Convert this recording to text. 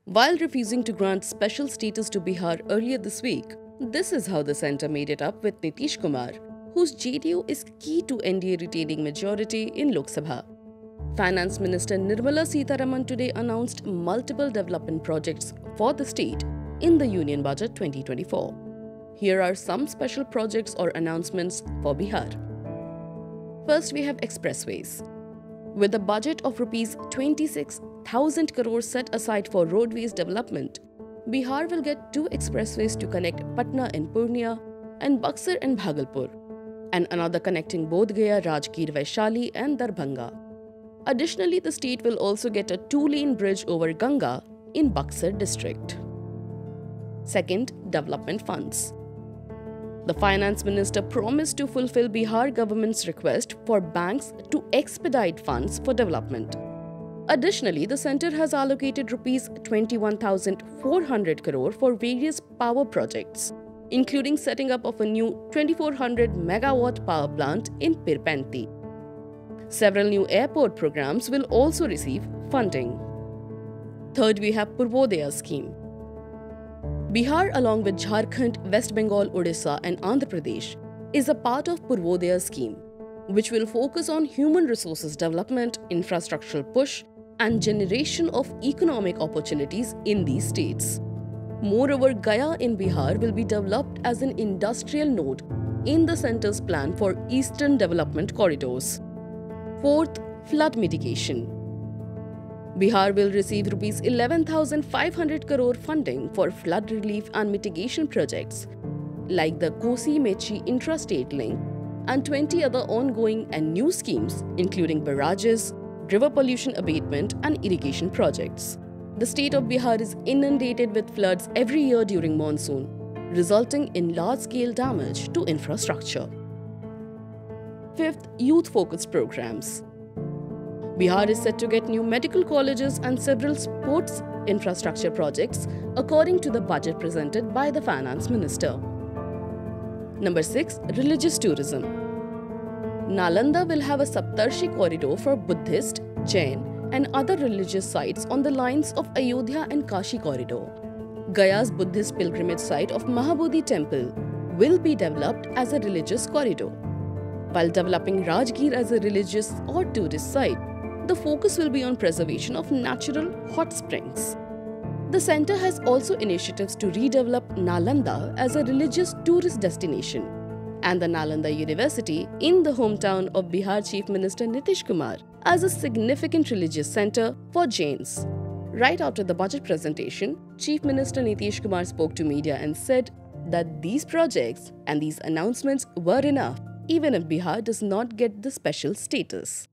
While refusing to grant special status to Bihar earlier this week, this is how the centre made it up with Nitish Kumar, whose JDU is key to NDA retaining majority in Lok Sabha. Finance Minister Nirmala Sitharaman today announced multiple development projects for the state in the Union Budget 2024. Here are some special projects or announcements for Bihar. First, we have expressways. With a budget of Rs 26,000 crores set aside for roadways development, Bihar will get 2 expressways to connect Patna and Purnia and Buxar and Bhagalpur, and another connecting Bodh Gaya, Rajgir, Vaishali and Darbhanga. Additionally, the state will also get a 2-lane bridge over Ganga in Buxar district. Second, development funds. The Finance Minister promised to fulfill Bihar government's request for banks to expedite funds for development. Additionally, the centre has allocated Rs 21,400 crore for various power projects, including setting up of a new 2400 megawatt power plant in Pirpanti. Several new airport programs will also receive funding. Third, we have Purvodaya scheme. Bihar, along with Jharkhand, West Bengal, Odisha and Andhra Pradesh, is a part of Purvodaya scheme, which will focus on human resources development, infrastructural push and generation of economic opportunities in these states. Moreover, Gaya in Bihar will be developed as an industrial node in the centre's plan for Eastern Development Corridors. Fourth, flood mitigation. Bihar will receive Rs 11,500 crore funding for flood relief and mitigation projects like the Kosi-Mechi intrastate link and 20 other ongoing and new schemes including barrages, river pollution abatement and irrigation projects. The state of Bihar is inundated with floods every year during monsoon, resulting in large-scale damage to infrastructure. Fifth, youth-focused programs. Bihar is set to get new medical colleges and several sports infrastructure projects according to the budget presented by the Finance Minister. Number 6. Religious tourism. Nalanda will have a Saptarshi corridor for Buddhist, Jain and other religious sites on the lines of Ayodhya and Kashi corridor. Gaya's Buddhist pilgrimage site of Mahabodhi temple will be developed as a religious corridor. While developing Rajgir as a religious or tourist site, the focus will be on preservation of natural hot springs. The centre has also initiatives to redevelop Nalanda as a religious tourist destination and the Nalanda University in the hometown of Bihar Chief Minister Nitish Kumar as a significant religious centre for Jains. Right after the budget presentation, Chief Minister Nitish Kumar spoke to media and said that these projects and these announcements were enough even if Bihar does not get the special status.